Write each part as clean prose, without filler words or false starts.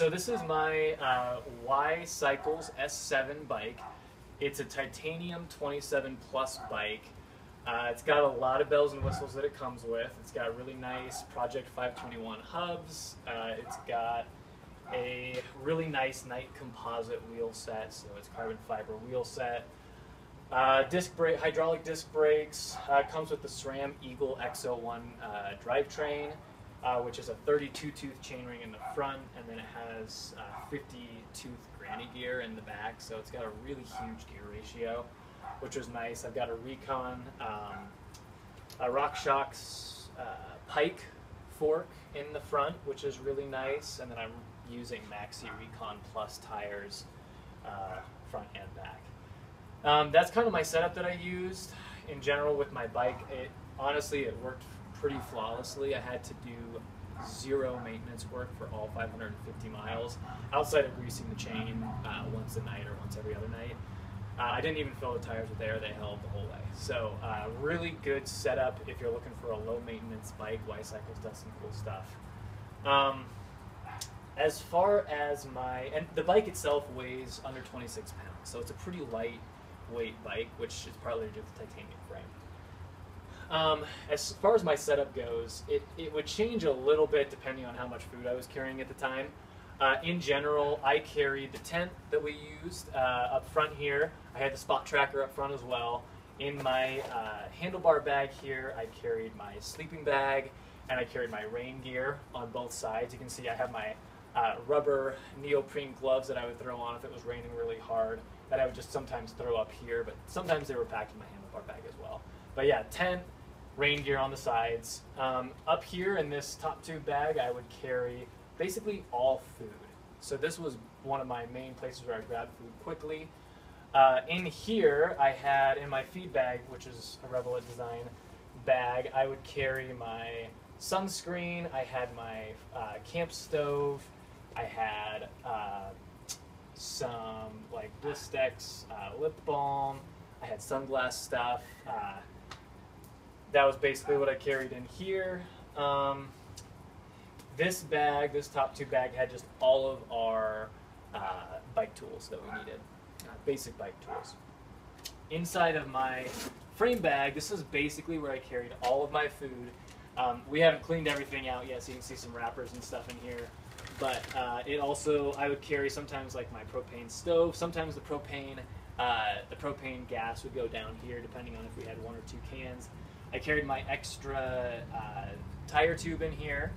So this is my Y Cycles S7 bike. It's a titanium 27 plus bike. It's got a lot of bells and whistles that it comes with. It's got really nice Project 521 hubs. It's got a really nice night composite wheel set, so it's carbon fiber wheel set. Disc brake, hydraulic disc brakes. Comes with the SRAM Eagle X01 drivetrain, which is a 32-tooth chainring in the front, and then it has 50-tooth granny gear in the back, so it's got a really huge gear ratio, which was nice. I've got a Recon RockShox pike fork in the front, which is really nice, and then I'm using Maxi Recon Plus tires front and back. That's kind of my setup that I used in general with my bike. Honestly, it worked pretty flawlessly. I had to do zero maintenance work for all 550 miles, outside of greasing the chain once a night or once every other night. I didn't even fill the tires with air, they held the whole way. So really good setup if you're looking for a low maintenance bike. Y Cycles does some cool stuff. As far as and the bike itself weighs under 26 pounds, so it's a pretty lightweight bike, which is partly due to the titanium frame. As far as my setup goes, it would change a little bit depending on how much food I was carrying at the time. In general, I carried the tent that we used up front here. I had the spot tracker up front as well. In my handlebar bag here, I carried my sleeping bag, and I carried my rain gear on both sides. You can see I have my rubber neoprene gloves that I would throw on if it was raining really hard, that I would just sometimes throw up here, but sometimes they were packed in my handlebar bag as well. But yeah, tent, rain gear on the sides. Up here in this top tube bag, I would carry basically all food. So this was one of my main places where I grabbed food quickly. In here, I had in my feed bag, which is a Revelet design bag, I would carry my sunscreen, I had my camp stove, I had some like Blistex lip balm, I had sunglass stuff. That was basically what I carried in here. This bag, this top tube bag, had just all of our bike tools that we needed, basic bike tools. Inside of my frame bag, this is basically where I carried all of my food. We haven't cleaned everything out yet, so you can see some wrappers and stuff in here. But it also, I would carry sometimes like my propane stove, sometimes the propane gas would go down here depending on if we had one or two cans. I carried my extra tire tube in here.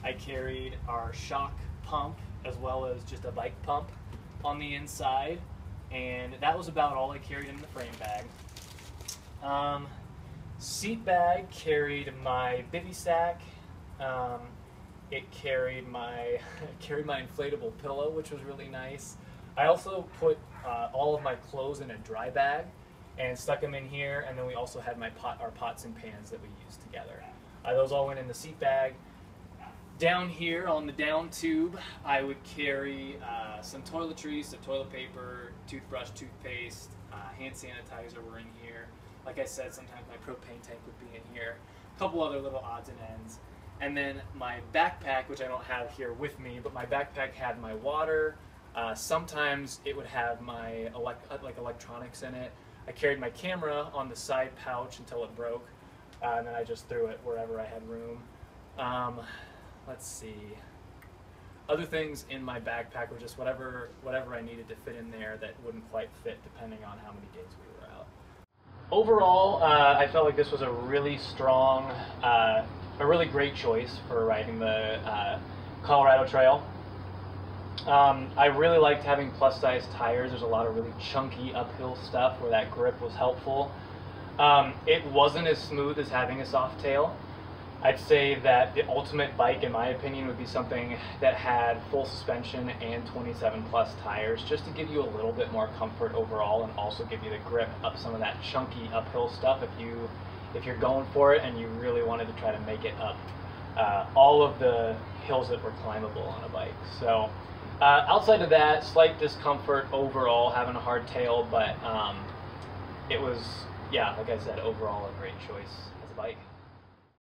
I carried our shock pump as well as just a bike pump on the inside, and that was about all I carried in the frame bag. Seat bag carried my bivy sack. It carried my inflatable pillow, which was really nice. I also put all of my clothes in a dry bag and stuck them in here, and then we also had our pots and pans that we used together. Those all went in the seat bag. Down here on the down tube, I would carry some toiletries, so toilet paper, toothbrush, toothpaste, hand sanitizer were in here. Like I said, sometimes my propane tank would be in here. A couple other little odds and ends. And then my backpack, which I don't have here with me, but my backpack had my water. Sometimes it would have my electronics in it. I carried my camera on the side pouch until it broke, and then I just threw it wherever I had room. Let's see. Other things in my backpack were just whatever I needed to fit in there that wouldn't quite fit depending on how many days we were out. Overall, I felt like this was a really strong, a really great choice for riding the Colorado Trail. I really liked having plus size tires. There's a lot of really chunky uphill stuff where that grip was helpful. It wasn't as smooth as having a soft tail. I'd say that the ultimate bike, in my opinion, would be something that had full suspension and 27 plus tires, just to give you a little bit more comfort overall, and also give you the grip up some of that chunky uphill stuff if you're going for it and you really wanted to try to make it up all of the hills that were climbable on a bike. So outside of that, slight discomfort overall having a hard tail, but it was, yeah, like I said, overall a great choice as a bike.